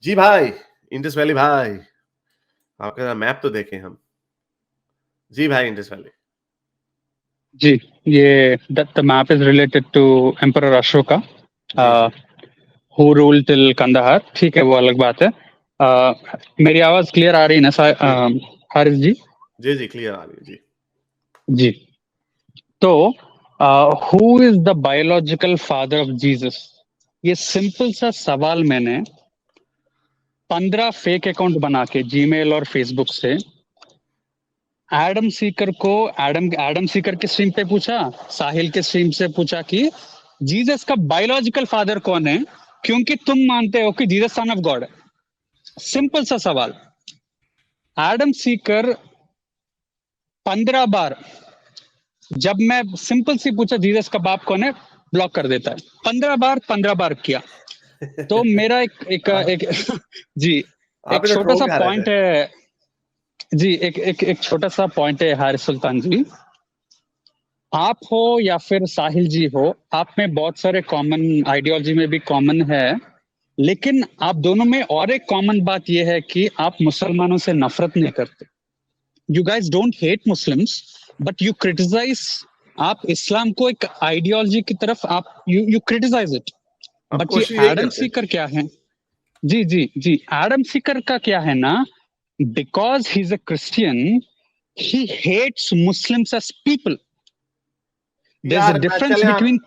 जी भाई, Indus valley भाई, आपका मैप तो देखें हम। जी भाई, इंडस वैली। जी, ये the map is related to emperor Ashoka who ruled till Kandahar. ठीक है, वो अलग बात है। मेरी आवाज क्लियर आ रही है ना हारिस जी? जी जी, क्लियर आ रही है जी। जी, तो who is the biological father of Jesus? ये सिंपल सा सवाल मैंने 15 फेक अकाउंट बना के जीमेल और फेसबुक से एडम सीकर को एडम सीकर के स्ट्रीम पे पूछा, साहिल के स्ट्रीम से पूछा कि जीसस का बायोलॉजिकल फादर कौन है, क्योंकि तुम मानते हो कि जीसस सन ऑफ गॉड है। सिंपल सा सवाल। एडम सीकर 15 बार, जब मैं सिंपल सी पूछा जीसस का बाप कौन है, ब्लॉक कर देता है। 15 बार किया। तो मेरा एक जी, आप एक इधर छोटा ट्रोल सा खा रहे पॉइंट थे। है जी, एक छोटा सा पॉइंट है हारिस सुल्तान जी। आप हो या फिर साहिल जी हो, आप में बहुत सारे कॉमन आइडियोलॉजी में भी कॉमन है, लेकिन आप दोनों में और एक कॉमन बात यह है कि आप मुसलमानों से नफरत नहीं करते। You guys don't hate Muslims, but you criticise. आप इस्लाम को एक आइडियोलॉजी की तरफ आप यू क्रिटिसाइज इट। हम बट ये कोशिश यही एडम करते हैं। सीकर क्या है? जी जी जी, एडम सीकर का क्या है ना, because he is a Christian, he hates Muslims as people. There's a यार मैं difference चले between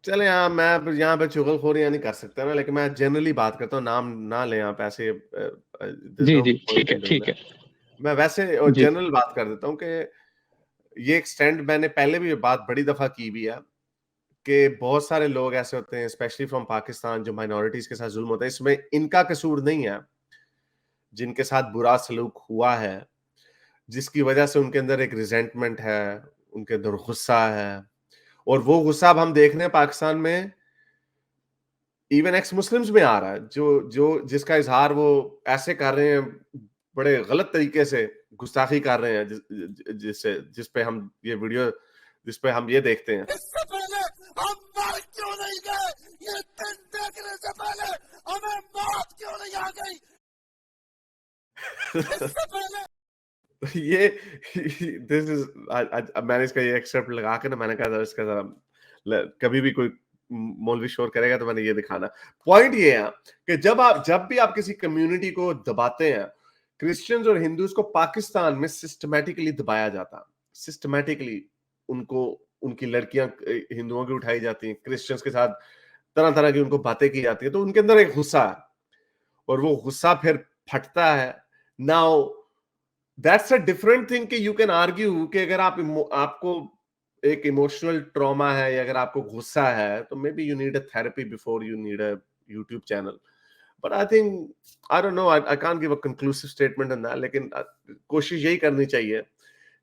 चले यहाँ मैं यहाँ पे चुगलखोरी नहीं कर सकता ना, लेकिन मैं जनरली बात करता हूँ, नाम ना ले आप ऐसे। जी नो जी, ठीक पॉइंट है इन डूइंग ठीक दैट। है। मैं वैसे जी जनरल बात कर देता हूँ कि ये एक स्टैंड मैंने पहले भी ये बात बड़ी दफा की भी है कि बहुत सारे लोग ऐसे होते हैं, स्पेशली फ्रॉम पाकिस्तान, जो माइनॉरिटीज के साथ जुल्म होता है। इसमें इनका कसूर नहीं है, जिनके साथ बुरा सलूक हुआ है, जिसकी वजह से उनके अंदर एक रिजेंटमेंट है, उनके अंदर गुस्सा है। और वो गुस्सा अब हम देख रहे हैं पाकिस्तान में इवन एक्स मुस्लिम्स में आ रहा है, जो जो जिसका इजहार वो ऐसे कर रहे हैं, बड़े गलत तरीके से गुस्ताखी कर रहे हैं, जिस पे हम ये वीडियो, जिस पे हम ये देखते हैं। इससे पहले हम मर क्यों नहीं गए? ये दिन देखने से पहले हमें मौत क्यों नहीं आ गई? इससे पहले ये दिस इज, मैंने इसका ये एक्सेप्ट लगा के ना, मैंने कहा था इसका जरा कभी भी कोई मौलवी शोर करेगा तो मैंने ये दिखाना। पॉइंट ये है कि जब भी आप किसी कम्युनिटी को दबाते हैं, क्रिश्चियंस और हिंदूज को पाकिस्तान में सिस्टमैटिकली दबाया जाता है। सिस्टमैटिकली उनको, उनकी लड़कियां हिंदुओं की उठाई जाती हैं, क्रिश्चियंस के साथ तरह तरह की उनको बातें की जाती है, तो उनके अंदर एक गुस्सा है और वो गुस्सा फिर फटता है। Now that's a different thing कि यू कैन आर्ग्यू कि अगर आपको एक इमोशनल ट्रॉमा है या अगर आपको गुस्सा है, तो may be you need a therapy before you need a YouTube channel. But I think, I don't know, I can't give a conclusive statement on that, लेकिन कोशिश यही करनी चाहिए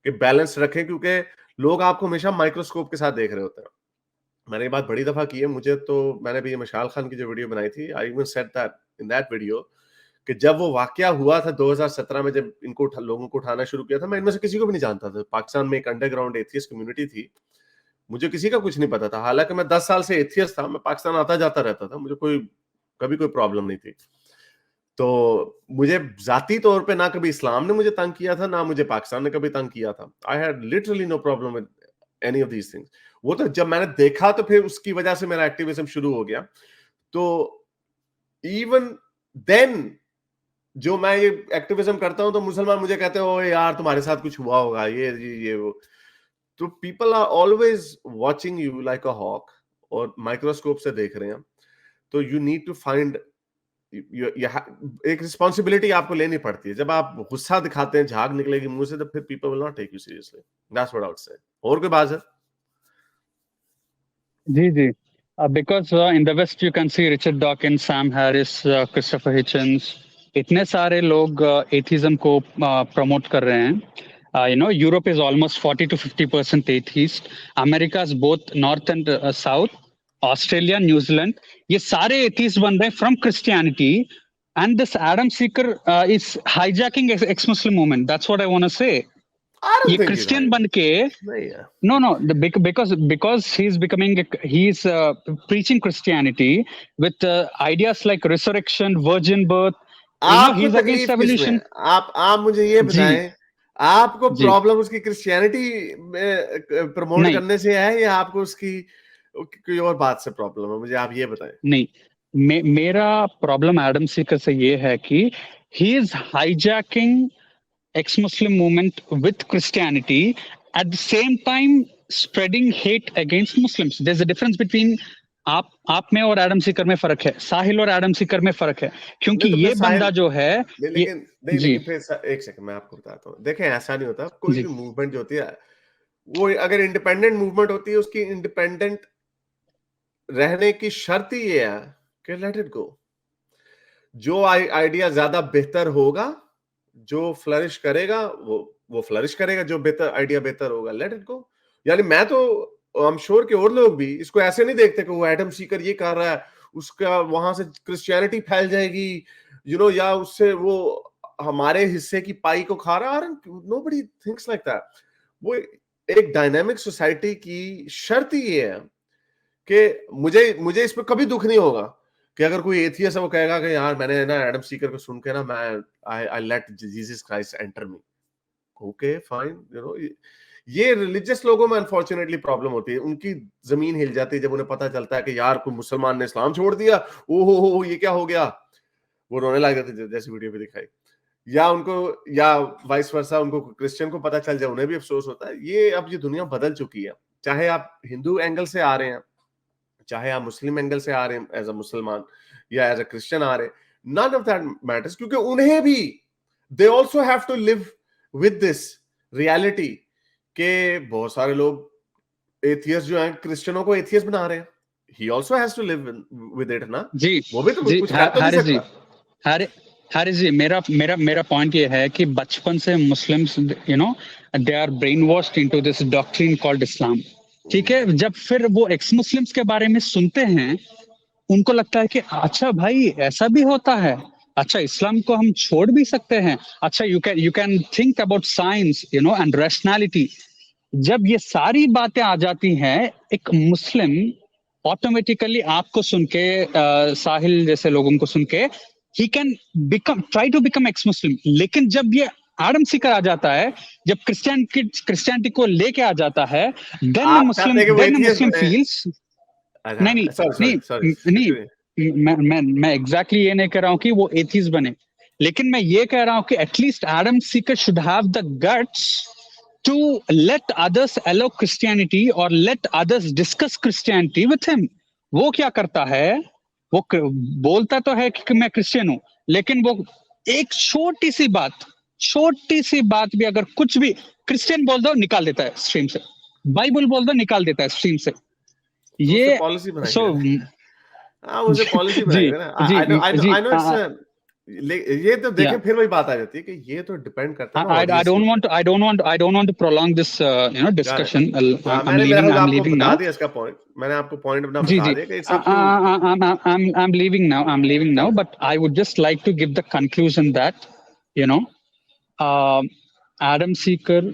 कि बैलेंस रखें, क्योंकि लोग आपको हमेशा माइक्रोस्कोप के साथ देख रहे होते हैं। मैंने ये बात बड़ी दफा की है, मुझे तो, मैंने भी ये मशाल खान की जो वीडियो बनाई थी, I even said that in that video कि जब वो वाकया हुआ था 2017 में, जब इनको लोगों को उठाना शुरू किया था, मैं इनमें से किसी को भी नहीं जानता था। पाकिस्तान में एक अंडरग्राउंड एथियस्ट कम्युनिटी थी, मुझे किसी का कुछ नहीं पता था। हालांकि मैं 10 साल से एथियस्ट था, मैं पाकिस्तान आता जाता रहता था, मुझे कभी कोई प्रॉब्लम नहीं थी। तो मुझे जाती तौर पे ना कभी इस्लाम ने मुझे तंग किया था, ना मुझे पाकिस्तान ने कभी तंग किया था। I had literally no problem with any of these things. वो तो जब मैंने देखा तो फिर उसकी वजह से मेरा एक्टिविज्म शुरू हो गया। तो इवन देन जो मैं ये एक्टिविज्म करता हूं, तो मुसलमान मुझे कहते हो यार तुम्हारे साथ कुछ हुआ होगा, ये वो। तो people are always watching you like a hawk, और माइक्रोस्कोप से देख रहे हैं। तो यू नीड टू फाइंड, एक रिस्पॉन्सिबिलिटी आपको लेनी पड़ती है। जब आप गुस्सा दिखाते हैं, झाग निकलेगी मुंह से, तो फिर people will not take you seriously. That's what I would say. और कोई बात है? जी जी, because in the west you can see Richard Dawkins, Sam Harris, Christopher Hitchens, इतने सारे लोग एथिज्म को प्रमोट कर रहे हैं। You know, Europe is almost 40 to 50% atheist. America both north and south, Australia, New Zealand, ये सारे एथिस्ट बन रहे हैं from Christianity. And this Adam Seeker is hijacking ex-Muslim movement. That's what I want to say. I don't ये think he's Christian hiding. बन के नहीं यार, because he's preaching Christianity with ideas like resurrection, virgin birth. आपको He's against तकलीफ किसमें है? evolution. आप मुझे ये जी बताएं, आपको जी प्रॉब्लम उसकी क्रिश्चियनिटी में प्रमोट नहीं करने से है या आपको उसकी कोई और बात से प्रॉब्लम है? मुझे आप ये बताएं। नहीं मेरा प्रॉब्लम एडम सीकर से ये है कि he is hijacking ex-Muslim movement with Christianity, at the same time spreading hate against Muslims. There's a difference between आप में और एडम सीकर में फर्क है, साहिल और एडम सीकर में फर्क है, क्योंकि नहीं तो फिर ये साहिल, बंदा जो है नहीं ये लेकिन जी फिर एक सेकंड मैं आपको बताता हूँ। देखें, ऐसा नहीं होता, कोई जी भी मूवमेंट जो होती है वो अगर इंडिपेंडेंट मूवमेंट होती है, उसकी इंडिपेंडेंट रहने की शर्त ही ये है कि लेट इट गो। जो आइडिया ज्यादा बेहतर होगा, जो फ्लरिश करेगा, वो फ्लरिश करेगा, जो बेहतर आइडिया बेहतर होगा, लेट इट गो। यानी मैं तो आई एम श्योर कि और लोग भी इसको ऐसे नहीं देखते कि वो एडम सीकर ये कर रहा है, उसका वहां से क्रिश्चियनिटी फैल जाएगी, या उससे वो हमारे हिस्से की पाई को खा रहा है। Nobody thinks like that. वो एक डायनामिक सोसाइटी की शर्त ही ये है कि मुझे इस पे कभी दुख नहीं होगा कि अगर कोई एथियस्ट है वो कहेगा कि यार मैंने ना एडम सीकर को सुन के ना मैं I let Jesus Christ enter me. Okay fine. ये रिलीजियस लोगों में अनफॉर्चुनेटली प्रॉब्लम होती है, उनकी जमीन हिल जाती है जब उन्हें पता चलता है कि यार कोई मुसलमान ने इस्लाम छोड़ दिया, ओहो हो ये क्या हो गया, वो रोने लग जाते हैं, जैसे वीडियो में दिखाई। या वाइस वर्सा, उनको क्रिश्चियन को पता चल जाए उन्हें भी अफसोस होता है। ये दुनिया बदल चुकी है, चाहे आप हिंदू एंगल से आ रहे हैं, चाहे आप मुस्लिम एंगल से आ रहे हैं एज अ मुसलमान या एज अ क्रिश्चियन आ रहे हैं, नन ऑफ दैट मैटर्स, क्योंकि उन्हें भी they also have to live with this reality के बहुत सारे लोग एथियस्ट जो हैं क्रिश्चियनों को एथियस्ट बना रहे हैं। He also has to live with it ना, जी वो भी तो जी कुछ कर तो नहीं हारिस जी सकता। हारिस जी मेरा मेरा मेरा पॉइंट ये है कि बचपन से Muslims they are brain washed into this doctrine called Islam. ठीक है, जब फिर वो एक्स मुस्लिम्स के बारे में सुनते हैं, उनको लगता है कि अच्छा भाई ऐसा भी होता है, अच्छा इस्लाम को हम छोड़ भी सकते हैं, अच्छा you can think about science and rationality. जब ये सारी बातें आ जाती हैं, एक मुस्लिम ऑटोमेटिकली आपको सुन के साहिल जैसे लोगों को सुन के he can try to become ex Muslim. लेकिन जब ये एडम सीकर आ जाता है, जब क्रिश्चियनिटी को लेके आ जाता है, देन आप चाहते हैं कि वो एथियस्ट मुस्लिम बने? फील्स नहीं नहीं सॉरी सॉरी नहीं मैं एग्जैक्टली ये नहीं कह रहा हूं कि वो एथीस्ट बने, लेकिन मैं ये कह रहा हूं कि at least Adam Seeker should have the guts to let others allow Christianity और let others discuss Christianity with him. वो क्या करता है, वो बोलता तो है कि मैं क्रिश्चियन हूं, लेकिन वो एक छोटी सी बात भी अगर कुछ भी क्रिश्चियन बोल दो निकाल देता है स्ट्रीम से, बाइबल बोल दो निकाल देता है स्ट्रीम से। तो उससे ये पॉलिसी सो बनाएंगे। हाँ, उसे पॉलिसी जी बनाएंगे ना। जी आई नो जी इट्स ये तो या देखें, फिर वही बात आ जाती है कि ये तो डिपेंड करता है ना I ऑडियंस के ऊपर। I don't want to prolong this got it। discussion. मैंने मेरा ख्याल I'm आपको leaving बता now. दिया इसका पॉइंट, मैंने आपको पॉइंट अपना जी बता जी दिया कि it's up to. I'm leaving now. I'm leaving now. चलो But I would just like to give the conclusion that you know Adam Sikar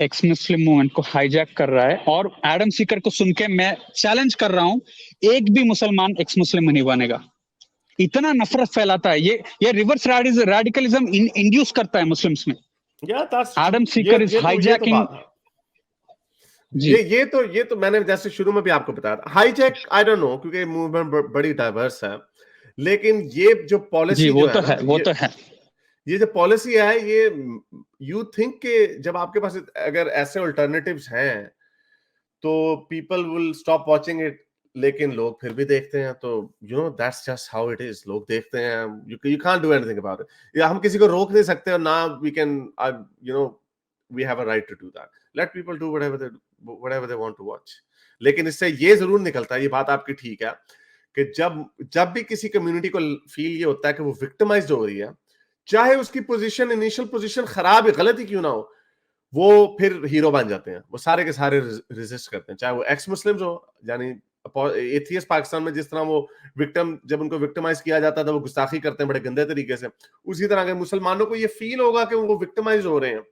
x Muslim movement को हाईजैक कर रहा है, और एडम सीकर को सुन के मैं चैलेंज कर रहा हूं, एक भी मुसलमान एक्स मुस्लिम नहीं बनेगा। इतना नफरत फैलाता है, ये रिवर्स रेडिकलिज्म इंड्यूस करता है मुस्लिम्स में। या that's Adam true. Sikar is ये तो हाईजैकिंग। बात है। जी ये तो मैंने जैसे शुरू में भी आपको बताया था, हाईजैक आई डोंट नो, क्योंकि मूवमेंट बड़ी डाइवर्स है, लेकिन ये जो जी पॉलिसी वो जो तो है ना, है, वो तो है। ये जो पॉलिसी है, ये यू थिंक के जब आपके पास अगर ऐसे अल्टरनेटिव्स हैं तो people will stop watching it, लेकिन लोग फिर भी देखते हैं। तो that's just how it is. लोग देखते हैं, you can't do anything about it. या हम किसी को रोक नहीं सकते, और ना we can we have a right to do that. Let people do whatever they want to watch. लेकिन इससे ये जरूर निकलता है, ये बात आपकी ठीक है, कि जब भी किसी कम्युनिटी को फील ये होता है कि वो विक्टिमाइज्ड हो रही है, चाहे उसकी पोजीशन, इनिशियल पोजीशन खराब है, गलत ही क्यों ना हो, वो फिर हीरो बन जाते हैं। वो सारे के सारे रेजिस्ट करते हैं, चाहे वो एक्स मुस्लिम्स हो, यानी एथियस्ट पाकिस्तान में जिस तरह वो विक्टिम, जब उनको विक्टिमाइज किया जाता था, वो गुस्ताखी करते हैं बड़े गंदे तरीके से। उसी तरह के मुसलमानों को ये फील होगा कि वो विक्टिमाइज हो रहे हैं,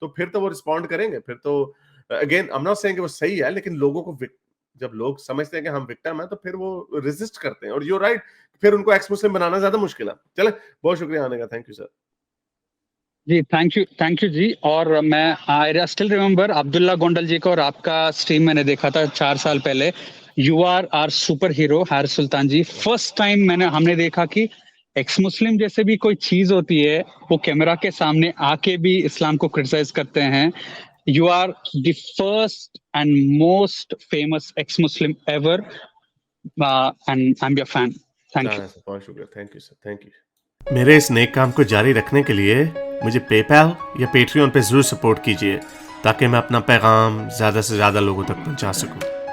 तो फिर तो वो रिस्पॉन्ड करेंगे, फिर तो again I am not saying कि वो सही है, लेकिन लोगों को जब लोग समझते हैं कि हम विक्टिम हैं तो फिर वो रेजिस्ट करते हैं, और यू राइट, फिर उनको एक्स मुस्लिम बनाना ज्यादा मुश्किल है। चले, बहुत शुक्रिया आने का, थैंक यू सर। जी थैंक यू जी। और मैं I still remember Abdullah Gondal ji को, और आपका स्ट्रीम मैंने देखा था 4 साल पहले। You are are super hero Haris Sultan ji. First time हमने देखा कि एक्स मुस्लिम जैसे भी कोई चीज होती है वो कैमरा के सामने आके भी इस्लाम को क्रिटिसाइज करते हैं। You are the first and most famous ex Muslim ever, and I am your fan. Thank you. बहुत शुक्रिया, thank you sir, thank you. मेरे इस नेक काम को जारी रखने के लिए मुझे पेपैल या पेट्रियन पे जरूर सपोर्ट कीजिए, ताकि मैं अपना पैगाम ज़्यादा से ज़्यादा लोगों तक पहुंचा सकूं।